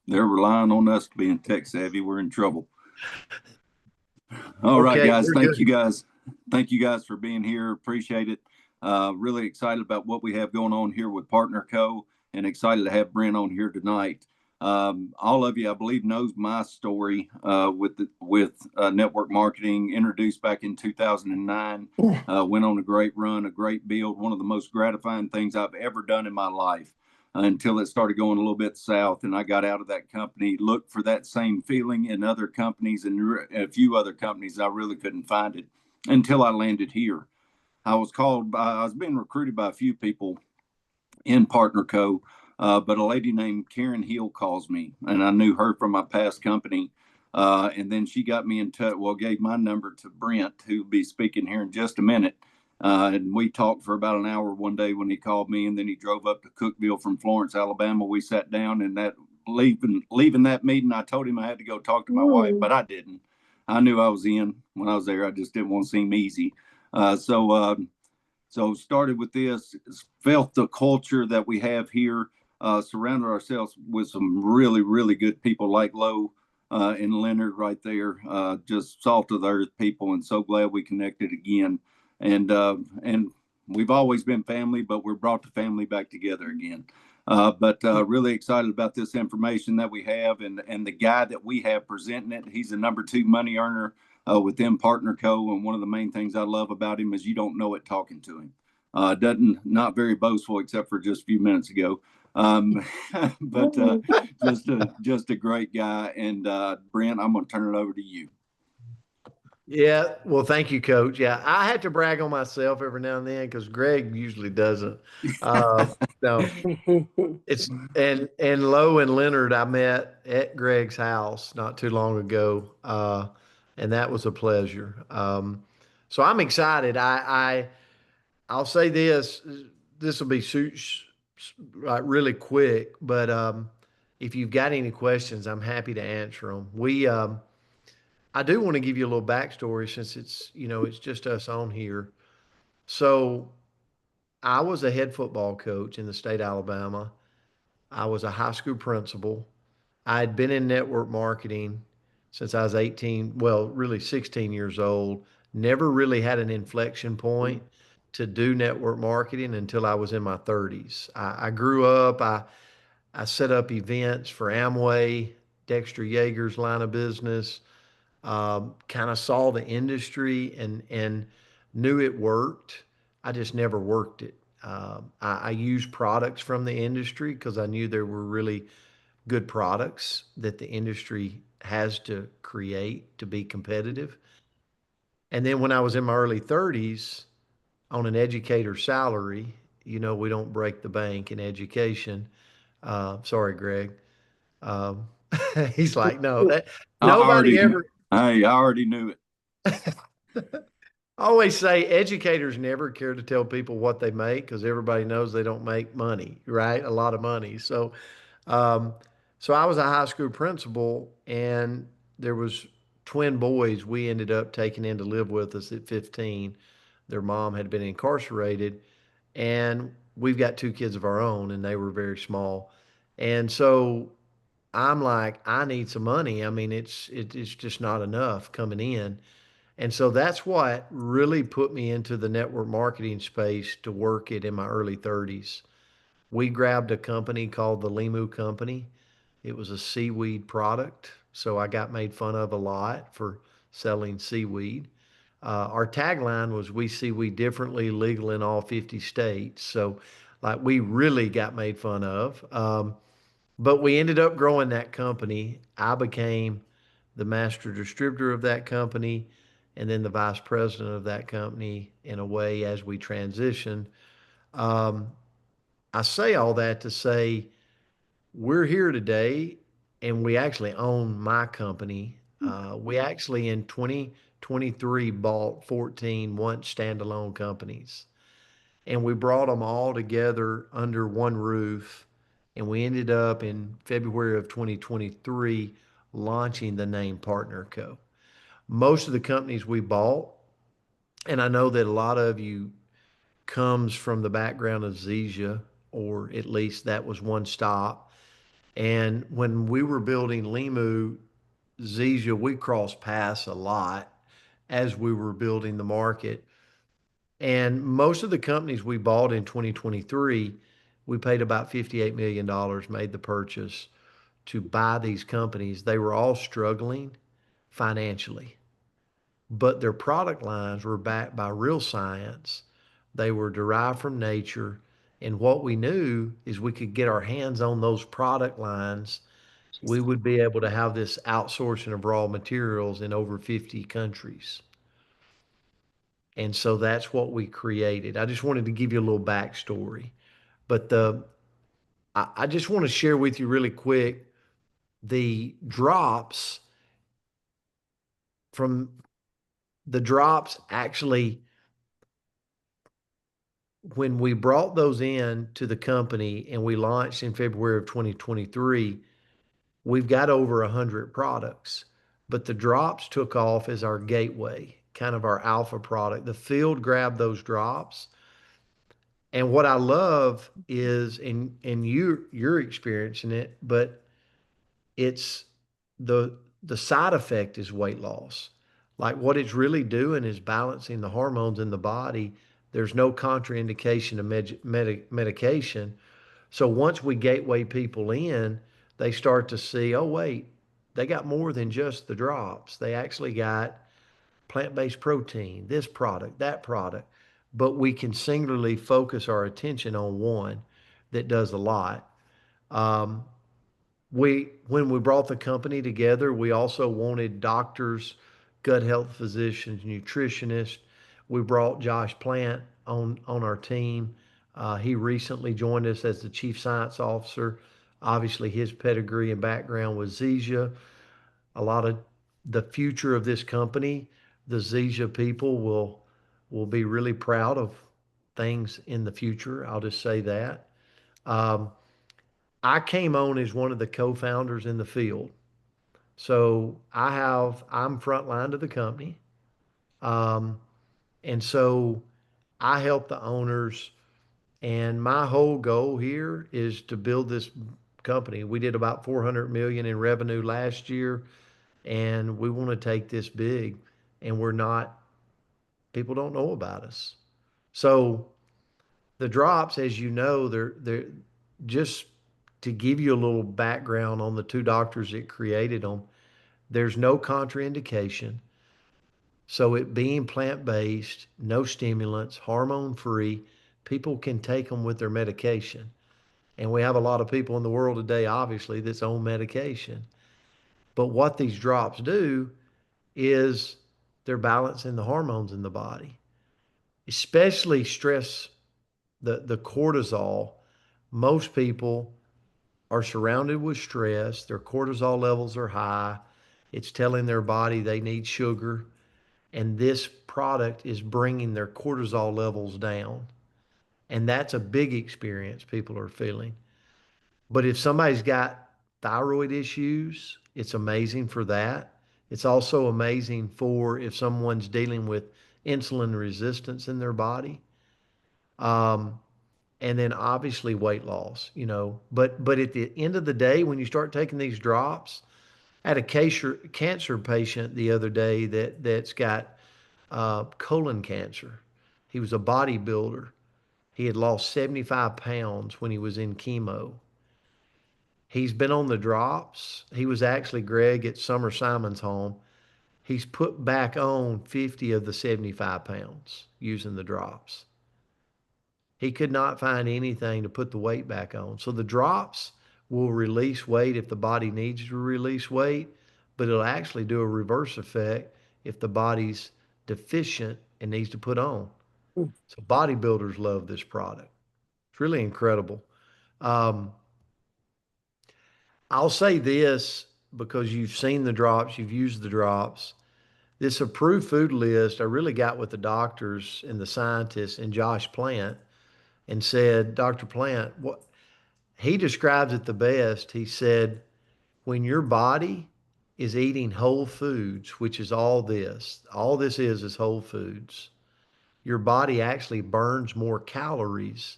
They're relying on us to be tech savvy. We're in trouble. All right, Okay, guys. we're Thank you good. guys. Thank you guys for being here. Appreciate it. Really excited about what we have going on here with Partner Co. and excited to have Brent on here tonight. All of you, I believe, knows my story with network marketing. Introduced back in 2009. Went on a great run, a great build. One of the most gratifying things I've ever done in my life until it started going a little bit south and I got out of that company, looked for that same feeling in other companies and a few other companies. I really couldn't find it until I landed here. I was being recruited by a few people in Partner Co. But a lady named Karen Hill calls me, and I knew her from my past company. And then she got me in touch, well, gave my number to Brent, who'll be speaking here in just a minute. And we talked for about an hour one day when he called me, and then he drove up to Cookeville from Florence, Alabama. We sat down, and that leaving that meeting, I told him I had to go talk to my wife, but I didn't. I knew I was in when I was there. I just didn't want to seem easy. Uh, so uh, so started with this, felt the culture that we have here, surrounded ourselves with some really, really good people like Lowe and Leonard right there, just salt of the earth people, and so glad we connected again. And we've always been family, but we're brought the family back together again. But really excited about this information that we have, and the guy that we have presenting it. He's a number two money earner within Partner Co. And one of the main things I love about him is you don't know it talking to him. Doesn't not very boastful except for just a few minutes ago. Um, but just a great guy. And Brent, I'm going to turn it over to you. Yeah, well, thank you, Coach. Yeah, I had to brag on myself every now and then because Greg usually doesn't. Uh, no, it's and Lowe and Leonard I met at Greg's house not too long ago, and that was a pleasure. So I'm excited. I'll say this. This will be like really quick, but if you've got any questions, I'm happy to answer them. I do want to give you a little backstory since it's just us on here. So I was a head football coach in the state of Alabama. I was a high school principal. I had been in network marketing since I was 18, well, really 16 years old. Never really had an inflection point to do network marketing until I was in my 30s. I grew up, I set up events for Amway, Dexter Yeager's line of business, kind of saw the industry and knew it worked. I just never worked it. I used products from the industry because I knew there were really good products that the industry has to create to be competitive. And then when I was in my early 30s on an educator salary, we don't break the bank in education. Sorry, Greg. Um, he's like, no, that I nobody already, ever. hey, I already knew it. I always say educators never care to tell people what they make because everybody knows they don't make money, right? A lot of money. Um, so I was a high school principal, and there was twin boys we ended up taking in to live with us at 15. Their mom had been incarcerated, and we've got two kids of our own, and they were very small. And so I'm like, I need some money. I mean, it's just not enough coming in. And so that's what really put me into the network marketing space to work it in my early 30s. We grabbed a company called the Limu Company. It was a seaweed product, so I got made fun of a lot for selling seaweed. Our tagline was "We seaweed differently, legal in all 50 states." So, like, we really got made fun of. But we ended up growing that company. I became the master distributor of that company and then the vice president of that company in a way as we transitioned. Um, I say all that to say we're here today and we actually own my company. We actually in 2023 bought 14 once standalone companies and we brought them all together under one roof. And we ended up in February of 2023 launching the name Partner Co. Most of the companies we bought, and I know that a lot of you comes from the background of Zizia, or at least that was one stop. And when we were building Limu, Zizia, we crossed paths a lot as we were building the market. And most of the companies we bought in 2023, we paid about $58 million, made the purchase to buy these companies. They were all struggling financially, but their product lines were backed by real science. They were derived from nature. And what we knew is we could get our hands on those product lines. We would be able to have this outsourcing of raw materials in over 50 countries. And so that's what we created. I just wanted to give you a little backstory. But I just want to share with you really quick the drops from the drops actually, when we brought those in to the company and we launched in February of 2023, we've got over 100 products. But the drops took off as our gateway, kind of our alpha product. The field grabbed those drops. And what I love is, and you're experiencing it, but it's the side effect is weight loss. Like what it's really doing is balancing the hormones in the body. There's no contraindication of medication. So once we gateway people in, they start to see, oh wait, they got more than just the drops. They actually got plant-based protein, this product, that product. But we can singularly focus our attention on one that does a lot. Um, when we brought the company together, we also wanted doctors, gut health physicians, nutritionists. We brought Josh Plant on our team. He recently joined us as the chief science officer. Obviously, his pedigree and background was Zizia. A lot of the future of this company, the Zizia people will be really proud of things in the future. I'll just say that. Um, I came on as one of the co-founders in the field. So I'm frontline to the company. Um, and so I help the owners, and my whole goal here is to build this company. We did about 400 million in revenue last year, and we want to take this big, and we're not, people don't know about us. So the drops, as you know, they're just to give you a little background on the two doctors that created them. There's no contraindication. So it being plant-based, no stimulants, hormone-free, people can take them with their medication. And we have a lot of people in the world today, obviously, that's on medication. But what these drops do is they're balancing the hormones in the body, especially stress, the cortisol. Most people are surrounded with stress. Their cortisol levels are high. It's telling their body they need sugar. And this product is bringing their cortisol levels down. And that's a big experience people are feeling. But if somebody's got thyroid issues, it's amazing for that. It's also amazing for if someone's dealing with insulin resistance in their body. Um, and then obviously weight loss, you know. But at the end of the day, when you start taking these drops, I had a cancer patient the other day that's got colon cancer. He was a bodybuilder. He had lost 75 pounds when he was in chemo. He's been on the drops. He was actually, Greg, at Summer Simon's home. He's put back on 50 of the 75 pounds using the drops. He could not find anything to put the weight back on. So the drops will release weight if the body needs to release weight, but it'll actually do a reverse effect if the body's deficient and needs to put on. So bodybuilders love this product. It's really incredible. Um, I'll say this because you've seen the drops, you've used the drops. This approved food list, I really got with the doctors and the scientists and Josh Plant and said, Dr. Plant, what he describes it the best. He said, when your body is eating whole foods, which is all this is whole foods, your body actually burns more calories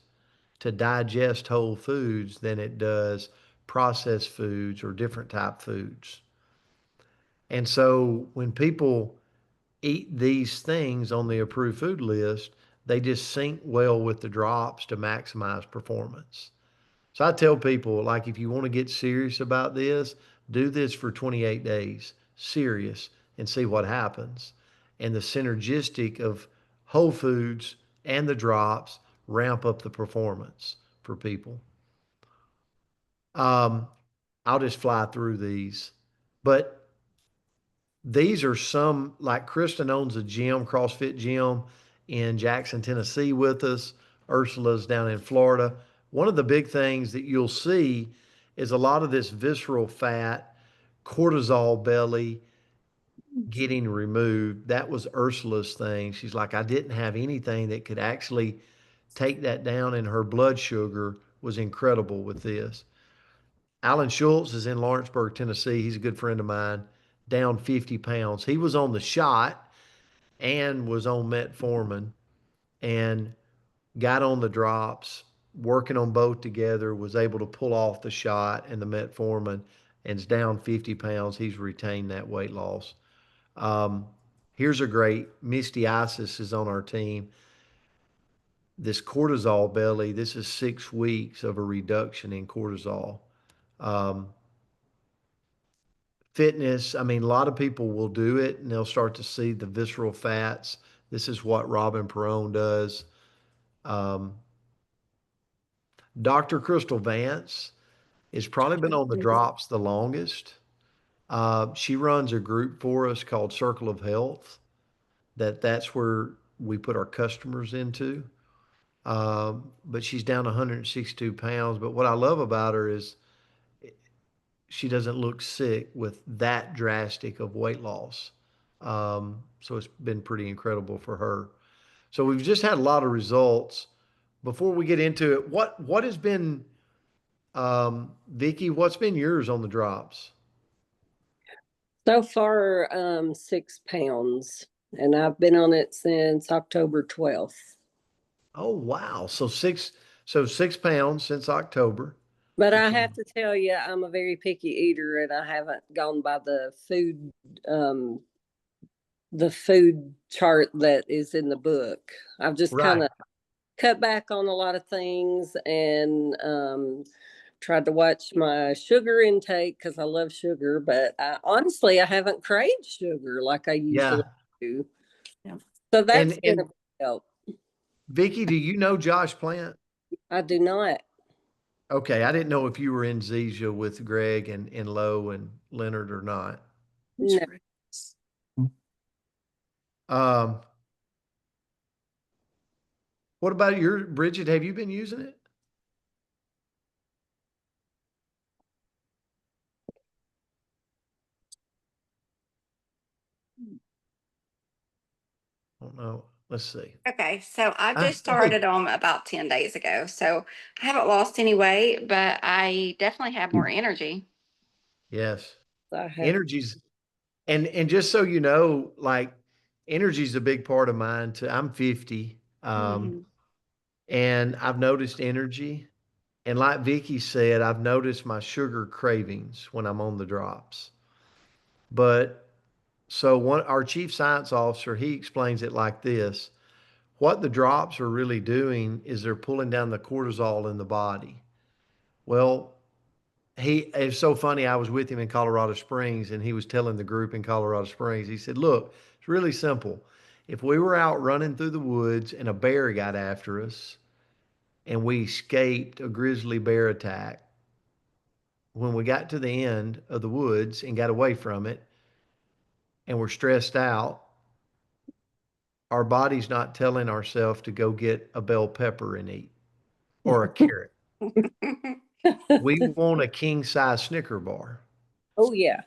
to digest whole foods than it does processed foods or different type foods. And so when people eat these things on the approved food list, they just sync well with the drops to maximize performance. So I tell people, like, if you want to get serious about this, do this for 28 days, serious, and see what happens. And the synergistic of whole foods and the drops ramp up the performance for people. Um, I'll just fly through these, but these are some, like Kristen owns a gym, CrossFit gym in Jackson, Tennessee with us. Ursula's down in Florida. One of the big things that you'll see is a lot of this visceral fat, cortisol belly getting removed. That was Ursula's thing. She's like, I didn't have anything that could actually take that down, and her blood sugar was incredible with this. Alan Schultz is in Lawrenceburg, Tennessee. He's a good friend of mine, down 50 pounds. He was on the shot and was on metformin and got on the drops, working on both together, was able to pull off the shot and the metformin, and is down 50 pounds. He's retained that weight loss. Um, Here's a great Misty Isis is on our team. This cortisol belly, this is 6 weeks of a reduction in cortisol. Um, Fitness, I mean, a lot of people will do it and they'll start to see the visceral fats. This is what Robin Perone does. Um, Dr. Crystal Vance has probably been on the drops the longest. She runs a group for us called Circle of Health. That's where we put our customers into. But she's down 162 pounds. But what I love about her is she doesn't look sick with that drastic of weight loss. So it's been pretty incredible for her. So we've just had a lot of results. Before we get into it, what has been Vicky? What's been yours on the drops? So far, 6 pounds, and I've been on it since October 12th. Oh wow! So 6 pounds since October. But I which is- have to tell you, I'm a very picky eater, and I haven't gone by um, the food chart that is in the book. I've just kind Right. of cut back on a lot of things and tried to watch my sugar intake because I love sugar, but honestly, I haven't craved sugar like I Yeah. usually do. Yeah. So that's And been a big help. Vicky, do you know Josh Plant? I do not. Okay, I didn't know if you were in Zizia with Greg and Lowe and Leonard or not. No. Um, what about your Bridget? Have you been using it? I don't know. Let's see. Okay, so I just Hey, started them about 10 days ago. So I haven't lost any weight, but I definitely have more energy. yes. I have. Energy's and just so you know, like energy's a big part of mine too. I'm 50. Mhm. And I've noticed energy. And like Vicky said, I've noticed my sugar cravings when I'm on the drops. But so one our chief science officer, he explains it like this. What the drops are really doing is they're pulling down the cortisol in the body. Well, it's so funny. I was with him in Colorado Springs and he was telling the group in Colorado Springs, he said, look, it's really simple. If we were out running through the woods and a bear got after us and we escaped a grizzly bear attack, when we got to the end of the woods and got away from it and we're stressed out, our body's not telling ourselves to go get a bell pepper and eat or a carrot. We want a king size Snicker bar Oh yeah.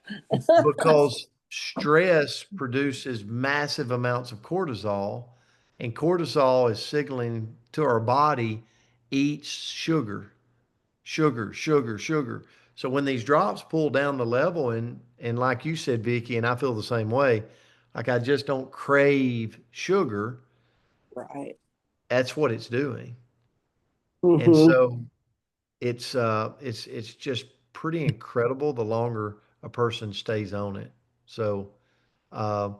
because stress produces massive amounts of cortisol, and cortisol is signaling to our body eat sugar, sugar, sugar, sugar. So when these drops pull down the level, and like you said, Vicky, and I feel the same way, like I just don't crave sugar. Right. That's what it's doing. And Hmm. so it's just pretty incredible the longer a person stays on it. So, uh,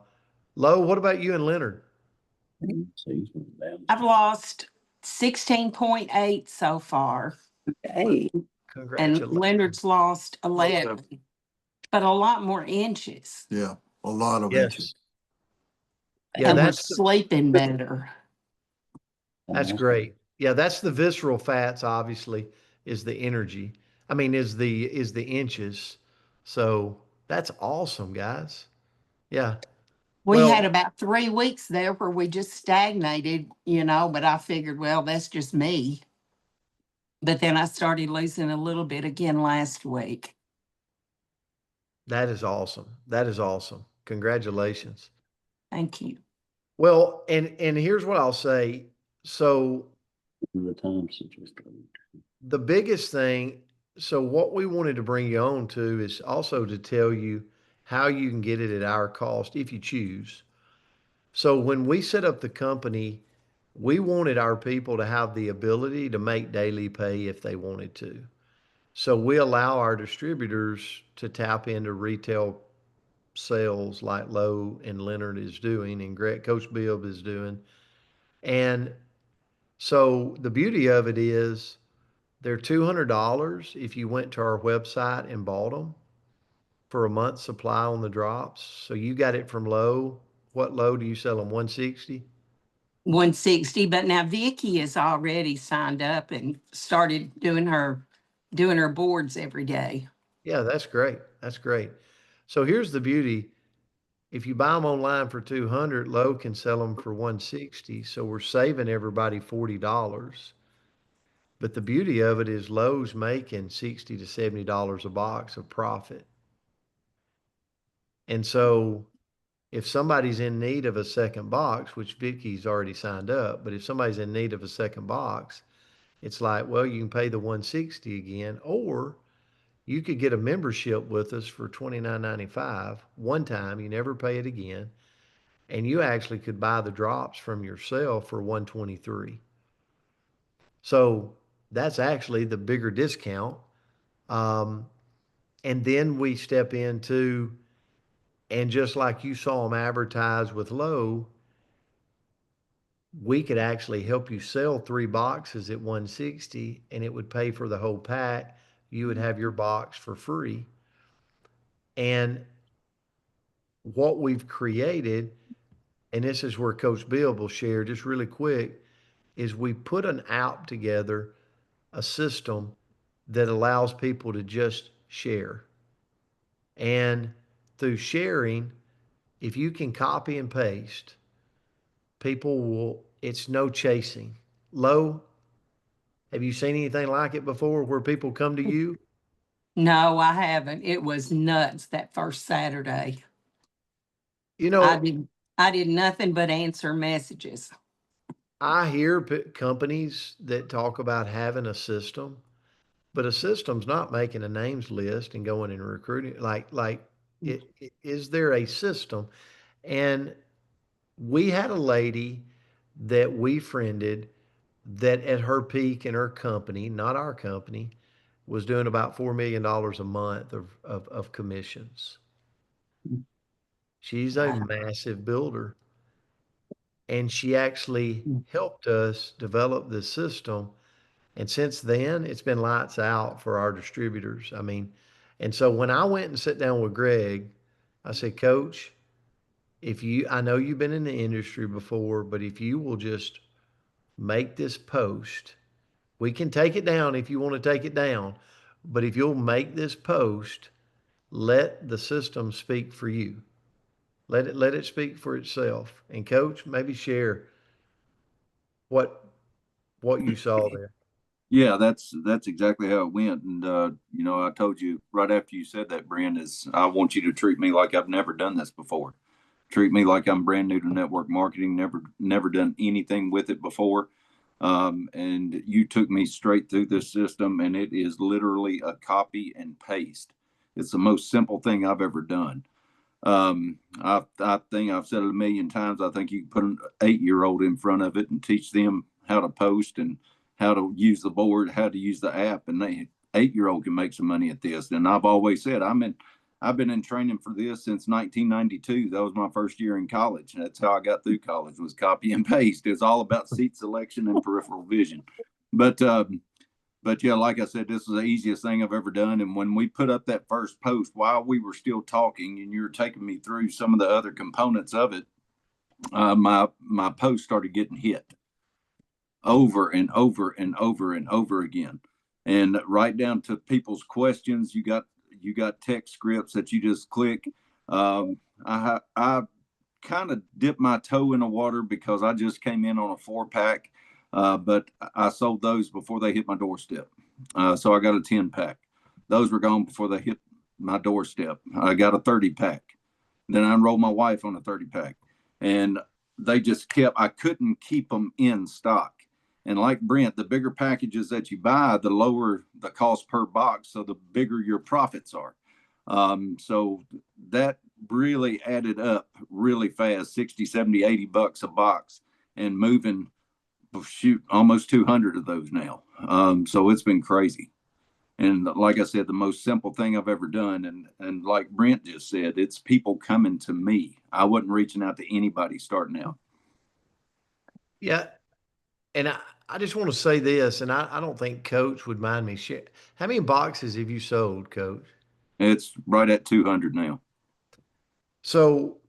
Lo, what about you and Leonard? I've lost 16.8 so far, Hey, and Congratulations. Leonard's lost 11, but a lot more inches. Yeah, a lot of Yes. inches. Yeah, And we're that's sleeping better. that's great. Yeah, that's the visceral fats, obviously, is the energy. I mean, is the inches. So that's awesome, guys. Yeah. We Well, had about 3 weeks there where we just stagnated, but I figured, well, that's just me. But then I started losing a little bit again last week. that is awesome. That is awesome. Congratulations. Thank you. Well, and here's what I'll say. So the biggest thing, so what we wanted to bring you on to is also to tell you how you can get it at our cost if you choose. So when we set up the company, we wanted our people to have the ability to make daily pay if they wanted to. So we allow our distributors to tap into retail sales like Lowe and Leonard is doing and Coach Bibb is doing. And so the beauty of it is they're $200 if you went to our website and bought them for a month's supply on the drops. So you got it from Lowe. What Lowe do you sell them? 160? 160, but now Vicky is already signed up and started doing her boards every day. Yeah, that's great. That's great. So here's the beauty. If you buy them online for 200, Lowe can sell them for 160. So we're saving everybody $40. But the beauty of it is Lowe's making $60 to $70 a box of profit. And so if somebody's in need of a second box, which Vicky's already signed up, but if somebody's in need of a second box, it's like, well, you can pay the 160 again, or you could get a membership with us for $29.95 one time. You never pay it again. And you actually could buy the drops from yourself for 123. So that's actually the bigger discount. Um, and then we step into, and just like you saw them advertised with Lowe, we could actually help you sell 3 boxes at 160 and it would pay for the whole pack. You would have your box for free. And what we've created, and this is where Coach Bill will share just really quick, is we put an app together, a system that allows people to just share. And through sharing, if you can copy and paste, people will, it's no chasing. Low, have you seen anything like it before where people come to you? No, I haven't. It was nuts that first Saturday. You I know, did nothing but answer messages. I hear companies that talk about having a system, but a system's not making a names list and going and recruiting. Is there a system? And we had a lady that we friended that at her peak in her company, not our company, was doing about $4 million a month of commissions. She's a Wow. massive builder. And she actually helped us develop this system. And since then, it's been lights out for our distributors. I mean, and so when I went and sat down with Greg, I said, Coach, I know you've been in the industry before, but if you will just make this post, we can take it down if you want to take it down. But if you'll make this post, let the system speak for you. Let it speak for itself. And Coach, maybe share what you saw there. Yeah, that's exactly how it went. And I told you right after you said that, Brent, is I want you to treat me like I've never done this before. Treat me like I'm brand new to network marketing, never done anything with it before. And you took me straight through this system, and it is literally a copy and paste. It's the most simple thing I've ever done. I think I've said it a million times. I think you can put an 8-year-old in front of it and teach them how to post and how to use the board, how to use the app, and 8-year-old can make some money at this. And I've always said I've been in training for this since 1992. That was my first year in college. That's how I got through college, was copy and paste. It's all about seat selection and peripheral vision. But yeah, like I said, this is the easiest thing I've ever done. And when we put up that first post, while we were still talking and you were taking me through some of the other components of it, my post started getting hit over and over and over and over again, and right down to people's questions. You got text scripts that you just click. I kind of dipped my toe in the water because I just came in on a 4-pack, but I sold those before they hit my doorstep. So I got a 10-pack. Those were gone before they hit my doorstep. I got a 30-pack. Then I enrolled my wife on a 30-pack, and they just kept. I couldn't keep them in stock. And like Brent, the bigger packages that you buy, the lower the cost per box, so the bigger your profits are. So that really added up really fast, 60, 70, 80 bucks a box, and moving, shoot, almost 200 of those now. So it's been crazy. And like I said, the most simple thing I've ever done. And like Brent just said, it's people coming to me. I wasn't reaching out to anybody starting out. Yeah. And I just want to say this, and I don't think Coach would mind me share. How many boxes have you sold, Coach? It's right at 200 now. So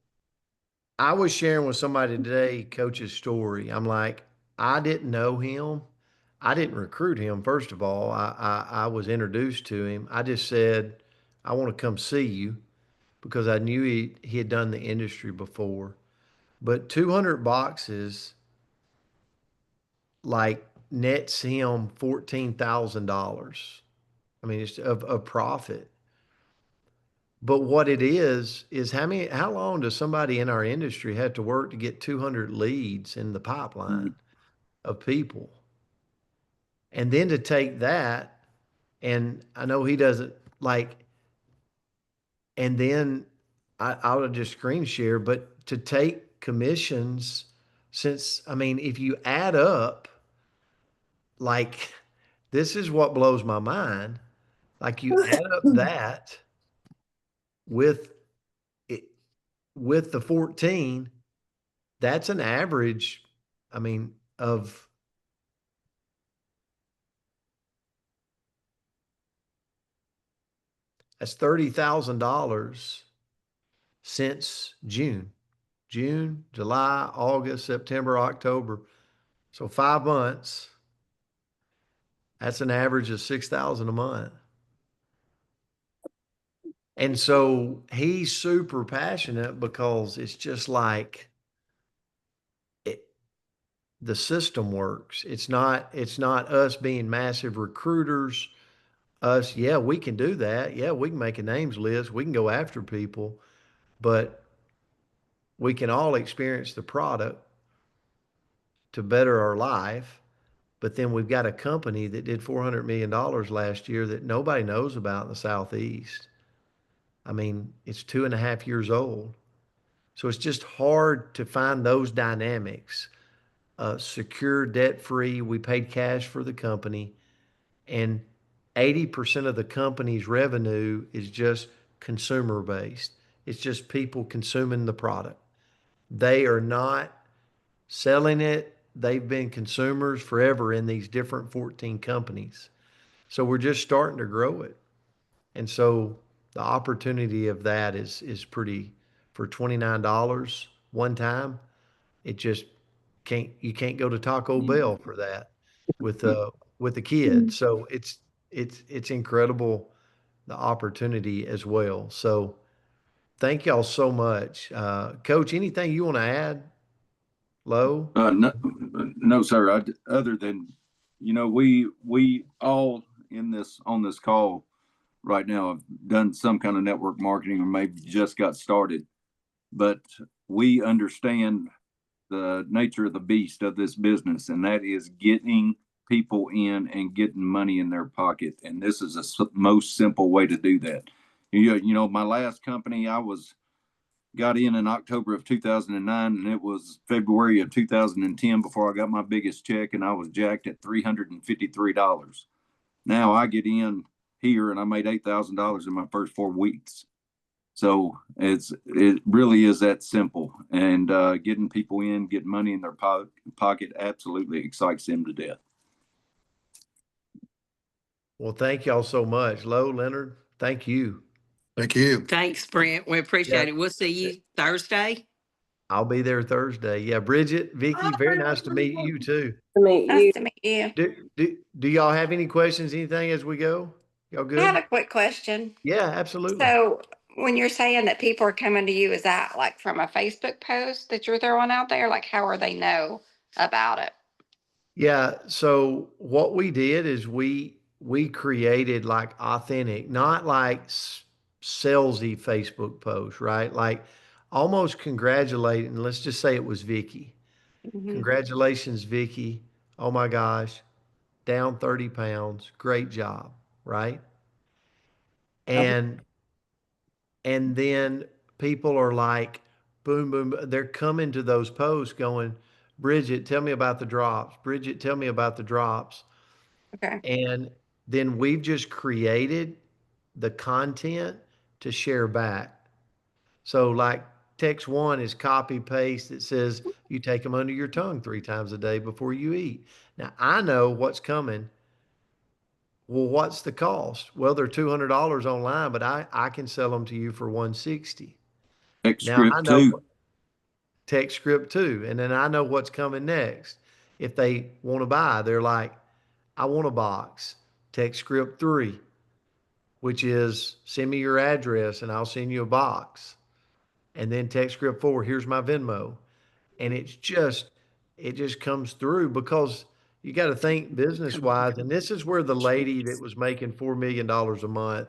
I was sharing with somebody today, Coach's story. I'm like, I didn't know him. I didn't recruit him, first of all. I was introduced to him. I just said, I want to come see you because I knew he had done the industry before. But 200 boxes like nets him $14,000. I mean, it's of profit. But what it is how long does somebody in our industry have to work to get 200 leads in the pipeline of people? And then to take that, and I know he doesn't like, and then I'll just screen share, but to take commissions, since, I mean, if you add up, like, this is what blows my mind. Like, you add up that with it, with the 14, that's an average, I mean, of that's $30,000 since June, July, August, September, October. So 5 months, that's an average of 6,000 a month. And so he's super passionate because it's just like it, the system works. It's not us being massive recruiters. Us, yeah, we can do that. Yeah, we can make a names list. We can go after people, but we can all experience the product to better our life. But then we've got a company that did $400 million last year that nobody knows about in the Southeast. I mean, it's 2.5 years old. So it's just hard to find those dynamics. Secure, debt free. We paid cash for the company. And 80% of the company's revenue is just consumer based. It's just people consuming the product. They are not selling it. They've been consumers forever in these different 14 companies. So we're just starting to grow it. And so the opportunity of that is pretty, for $29 one time. It just you can't go to Taco Bell for that with with the kids. So it's incredible, the opportunity as well. So thank y'all so much. Coach, anything you want to add? Low? No, no, sir. Other than, we all in this on this call right now have done some kind of network marketing or maybe just got started, but we understand the nature of the beast of this business, and that is getting people in and getting money in their pocket. And this is the most simple way to do that. My last company, I got in October of 2009, and it was February of 2010 before I got my biggest check, and I was jacked at $353. Now I get in here, and I made $8,000 in my first 4 weeks. So it really is that simple. And getting people in, getting money in their pocket absolutely excites them to death. Well, thank y'all so much. Lo, Leonard, thank you. Thank you. Thanks, Brent. We appreciate it. We'll see you Thursday. I'll be there Thursday. Yeah, Bridget, Vicky, very nice to meet you too. To meet you. Nice to meet you. Do y'all have any questions, anything as we go? Y'all I have good? a quick question. Yeah, absolutely. So when you're saying that people are coming to you, is that like from a Facebook post that you're throwing out there? Like, how are they know about it? Yeah, so what we did is we created like authentic, not like salesy Facebook posts, right? Like almost congratulating, let's just say it was Vicky. Mhm. Congratulations, Vicky. Oh my gosh, down 30 pounds. Great job, right? And then people are like, boom, boom, they're coming to those posts going, Bridget, tell me about the drops. Bridget, tell me about the drops. Okay. And then we've just created the content to share back. So like text one is copy paste that says you take them under your tongue 3 times a day before you eat. Now I know what's coming. Well, what's the cost? Well, they're $200 online, but I can sell them to you for 160. Text Now I script know too. text script too, and then I know what's coming next. If they want to buy, they're like, I want a box. Text script 3, which is send me your address and I'll send you a box. And then text script 4, here's my Venmo. And it just comes through because you got to think business wise. And this is where the lady that was making $4 million a month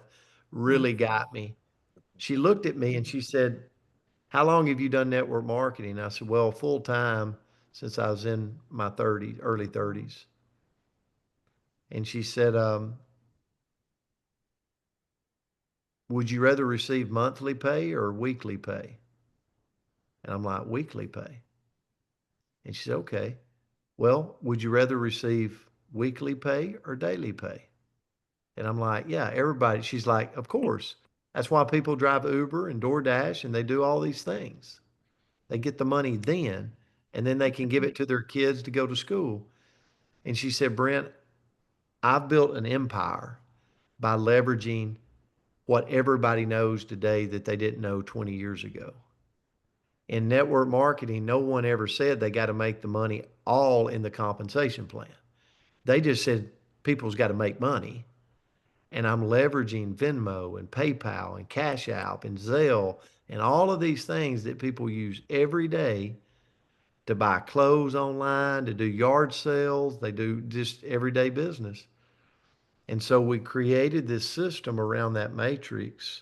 really got me. She looked at me and she said, how long have you done network marketing? I said, well, full time since I was in my 30s, early 30s. And she said, would you rather receive monthly pay or weekly pay? And I'm like, weekly pay. And she said, okay. Well, would you rather receive weekly pay or daily pay? And I'm like, yeah, everybody. She's like, of course. That's why people drive Uber and DoorDash and they do all these things. They get the money then, and then they can give it to their kids to go to school. And she said, Brent, I've built an empire by leveraging what everybody knows today that they didn't know 20 years ago. In network marketing, no one ever said they got to make the money all in the compensation plan. They just said people's got to make money. And I'm leveraging Venmo and PayPal and Cash App and Zelle and all of these things that people use every day to buy clothes online, to do yard sales. They do just everyday business. And so we created this system around that matrix.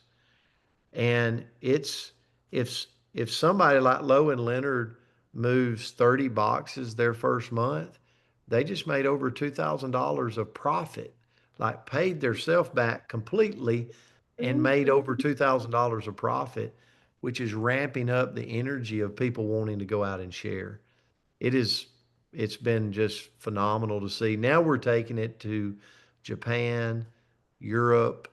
And it's if somebody like Lowe and Leonard moves 30 boxes their first month, they just made over $2,000 of profit, like paid their self back completely and made over $2,000 of profit, which is ramping up the energy of people wanting to go out and share. It's been just phenomenal to see. Now we're taking it to Japan, Europe,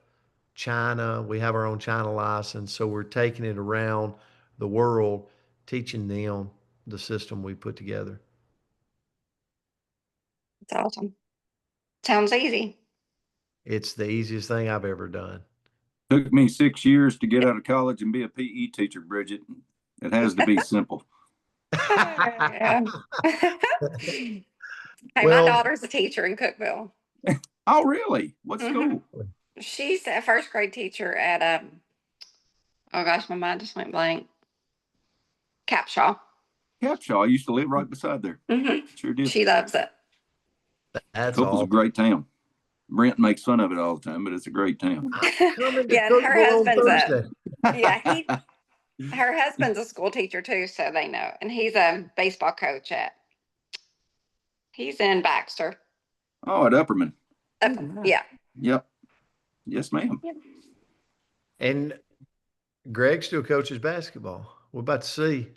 China. We have our own China license, so we're taking it around the world, teaching them the system we put together. It's awesome. Sounds easy. It's the easiest thing I've ever done. Took me 6 years to get out of college and be a PE teacher, Bridget. It has to be simple. Yeah. Hey, my Well, daughter's a teacher in Cookville. Oh, really? What Mhm. school? She's a first grade teacher at oh gosh, my mind just went blank. Capshaw. Capshaw. I used to live right beside there. Hmm. Sure did. She loves it. that's Cookville's a all. great town. Brent makes fun of it all the time, but it's a great town. Coming to Yeah, and her Cookville on husband's Thursday. her husband's a school teacher too, so they know. And he's a baseball coach he's in Baxter. Oh, at Upperman. Yeah. Yep. Yes, ma'am. And Greg still coaches basketball. We're about to see.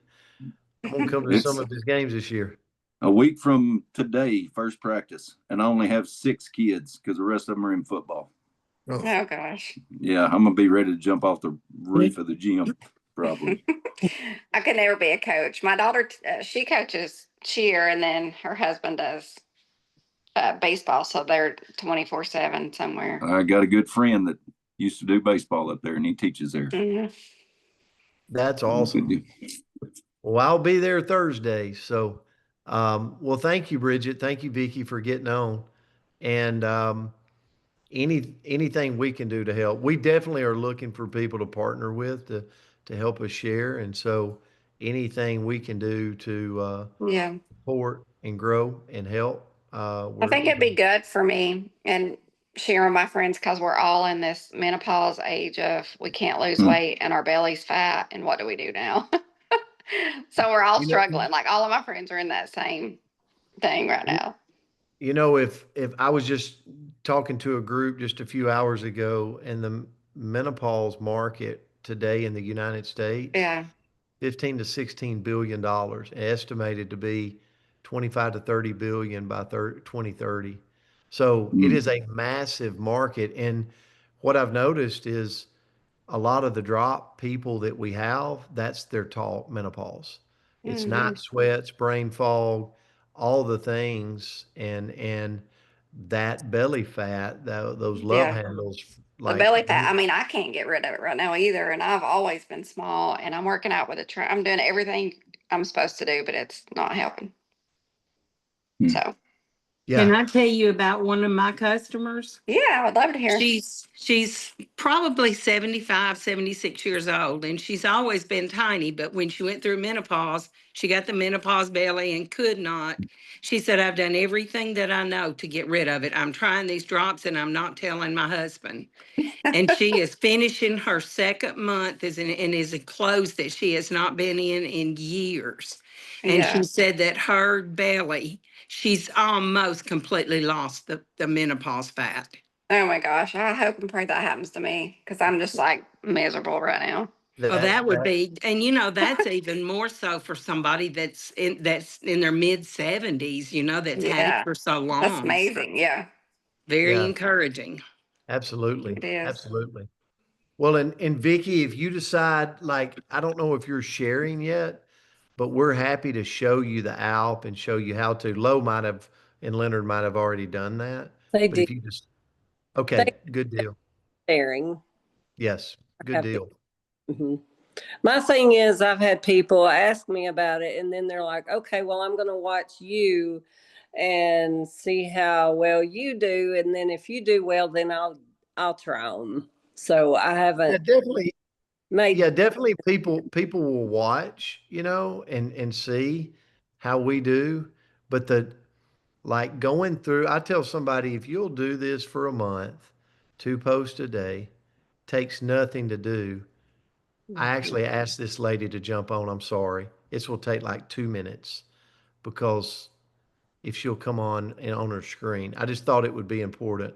I'm gonna come to some It's of his games this year. a week from today, first practice, and I only have 6 kids because the rest of them are in football. Oh, Oh gosh. Yeah, I'm gonna be ready to jump off the roof of the gym, probably. I could never be a coach. My daughter, she coaches cheer, and then her husband does baseball, so they're 24/7 somewhere. I got a good friend that used to do baseball up there, and he teaches there. Mhm. that's Good awesome. deal. Well, I'll be there Thursday. So, well, thank you, Bridget. Thank you, Vicky, for getting on. And anything we can do to help, we definitely are looking for people to partner with to help us share. And so, anything we can do to Yeah. support and grow and help, I think it'd be good for me and sharing my friends because we're all in this menopause age of we can't lose Mm. weight and our belly's fat. And what do we do now? So we're all you know, struggling. Like all of my friends are in that same thing right now. if I was just talking to a group just a few hours ago, and the menopause market today in the United States, Yeah. 15 to 16 billion dollars, estimated to be 25 to 30 billion by 2030. So it Mm. is a massive market. And what I've noticed is a lot of the drop people that we have, that's their tall menopause. It's Hmm. night sweats, brain fog, all the things, and that belly fat, those love Yeah. handles, The like belly fat, I mean, I can't get rid of it right now either. And I've always been small and I'm working out with a train. I'm doing everything I'm supposed to do, but it's not helping. Mm. So, Can yeah, I tell you about one of my customers? yeah, I would love to hear. She's probably 75, 76 years old, and she's always been tiny, but when she went through menopause, she got the menopause belly and could not. She said, I've done everything that I know to get rid of it. I'm trying these drops and I'm not telling my husband. And she is finishing her second month and is in clothes that she has not been in years. And she Yeah. said that her belly, she's almost completely lost the menopause fat. Oh my gosh. I hope and pray that happens to me because I'm just like miserable right now. Well, that that would that be, and that's even more so for somebody that's in their mid 70s, that's had it Yeah. for so That's long. So amazing. Yeah, very yeah, encouraging. absolutely, it is. absolutely. Well, and Vicky, if you decide, like, I don't know if you're sharing yet, but we're happy to show you the Alp and show you how to. Lowe might have, and Leonard might have already done that. They But do. if you just, They okay, good deal. sharing. Yes, good Happy. deal. Mhm. My thing is, I've had people ask me about it, and then they're like, "Okay, well, I'm going to watch you and see how well you do, and then if you do well, then I'll try them." So I Yeah, haven't definitely. made. Yeah, definitely people will watch, and see how we do. But like going through, I tell somebody, if you'll do this for a month, 2 posts a day, takes nothing to do. I actually asked this lady to jump on. I'm sorry. This will take like 2 minutes because if she'll come on and on her screen, I just thought it would be important.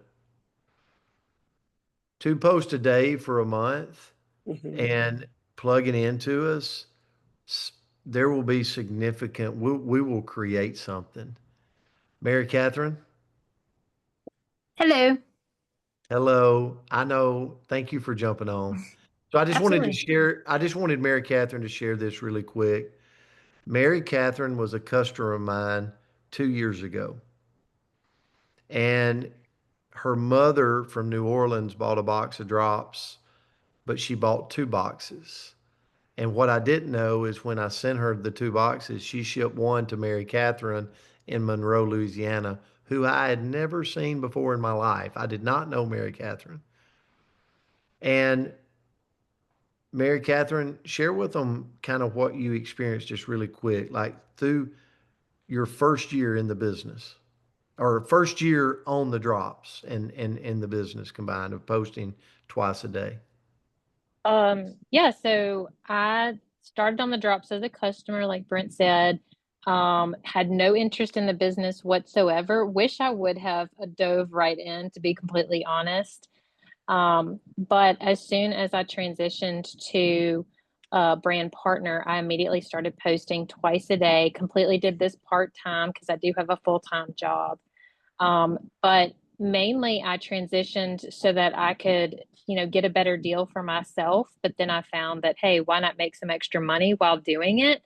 2 posts a day for a month Mhm. and plugging into us, there will be significant, we will create something. Mary Catherine, Hello. hello. I know. Thank you for jumping on. So Absolutely. I just wanted Mary Catherine to share this really quick. Mary Catherine was a customer of mine 2 years ago. And her mother from New Orleans bought a box of drops, but she bought 2 boxes. And what I didn't know is when I sent her the 2 boxes, she shipped one to Mary Catherine in Monroe, Louisiana, who I had never seen before in my life. I did not know Mary Catherine. And Mary Catherine, share with them kind of what you experienced just really quick, like through your first year in the business or first year on the drops and in the business combined of posting twice a day. Yeah, so I started on the drops as a customer, like Brent said. Had no interest in the business whatsoever. Wish I would have dove right in, to be completely honest. But as soon as I transitioned to a brand partner, I immediately started posting twice a day. Completely did this part time because I do have a full time job. But Mainly I transitioned so that I could, get a better deal for myself. But then I found that, hey, why not make some extra money while doing it?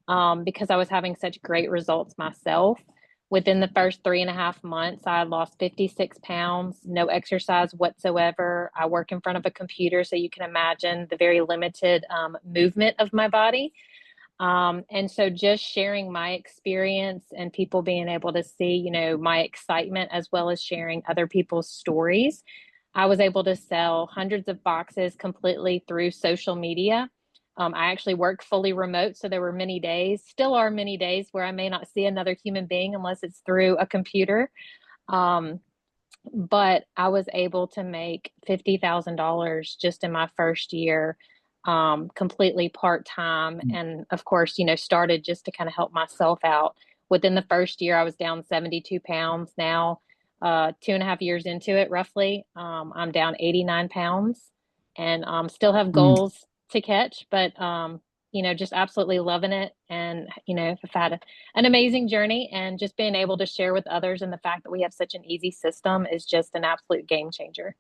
Because I was having such great results myself. Within the first 3.5 months, I lost 56 pounds, no exercise whatsoever. I work in front of a computer, so you can imagine the very limited movement of my body. And so just sharing my experience and people being able to see, my excitement as well as sharing other people's stories, I was able to sell hundreds of boxes completely through social media. I actually worked fully remote, so there were many days, still are many days, where I may not see another human being unless it's through a computer. Um, but I was able to make $50,000 just in my first year, completely part-time. And of course, started just to kind of help myself out. Within the first year, I was down 72 pounds. Now, 2.5 years into it, roughly, I'm down 89 pounds and still have goals to catch, but just absolutely loving it. And, I've had an amazing journey, and just being able to share with others, and the fact that we have such an easy system is just an absolute game changer.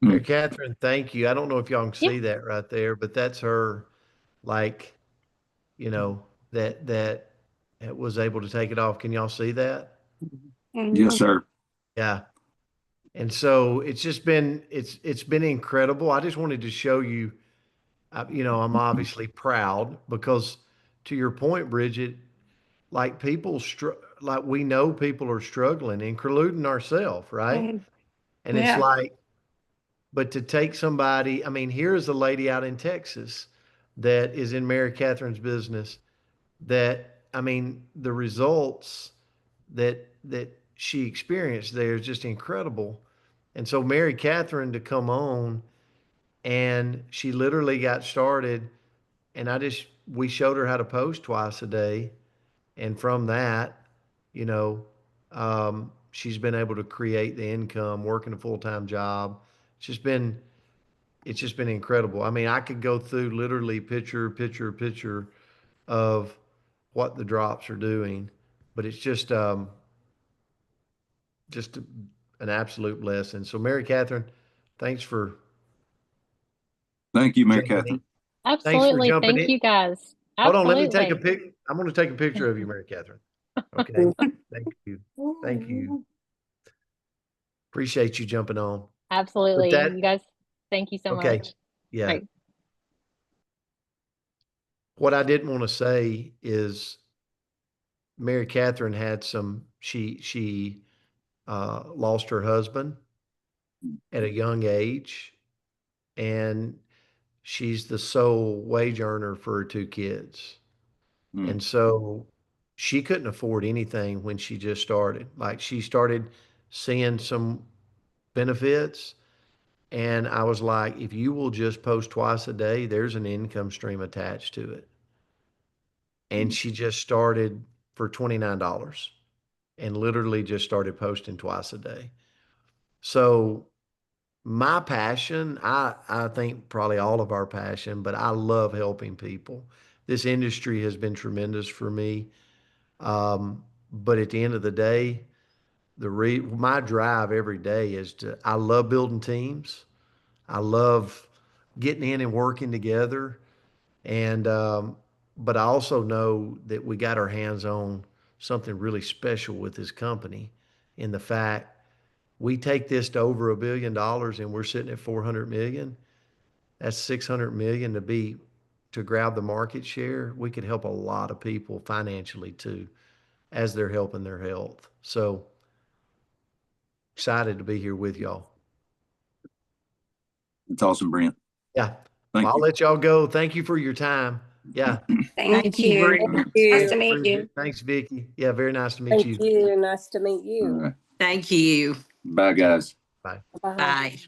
Mary Catherine, thank you. I don't know if y'all can Yeah. see that right there, but that's her, like, that was able to take it off. Can y'all see that? Yes, sir. Yeah. And so it's been incredible. I just wanted to show you, I'm obviously proud because, to your point, Bridget, like like we know people are struggling, including ourselves, right? And it's Yeah. like, but to take somebody, I mean, here is a lady out in Texas that is in Mary Catherine's business that, I mean, the results that she experienced there is just incredible. And so Mary Catherine to come on, and she literally got started, and we showed her how to post twice a day. And from that, you know, she's been able to create the income, working a full-time job. It's just been, it's just been incredible. I mean, I could go through literally picture of what the drops are doing, but it's just an absolute blessing. So Mary Catherine, thanks for Thank you, Mary jumping in. Catherine. Thanks for Absolutely. jumping Thank in. you guys. Hold on, let me take a Absolutely. pic. I'm going to take a picture of you, Mary Catherine. Okay. Thank you. Thank you. Appreciate you jumping on. But Absolutely. that, You guys, thank you so okay. much. Yeah. Right. What I didn't want to say is Mary Catherine had she lost her husband at a young age, and she's the sole wage earner for her two kids. Mm. And so she couldn't afford anything when she just started. Like, she started seeing some benefits, and I was like, if you will just post twice a day, there's an income stream attached to it. And she just started for $29 and literally just started posting twice a day. So my passion, I think probably all of our passion, but I love helping people. This industry has been tremendous for me. But at the end of the day, my drive every day is I love building teams. I love getting in and working together. And, but I also know that we got our hands on something really special with this company, in the fact we take this to over $1 billion and we're sitting at 400 million. That's 600 million to grab the market share. We could help a lot of people financially too, as they're helping their health. So excited to be here with y'all. It's awesome, Brent. Yeah. Thank Well, I'll you. let y'all go. Thank you for your time. Yeah. Thank you, you. Brent. Thank Nice you. to meet you. Thanks, Vicky. Yeah, very nice to meet Thank you. you. Nice to meet All you. right. Thank you. Bye, guys. Bye. Bye. Bye.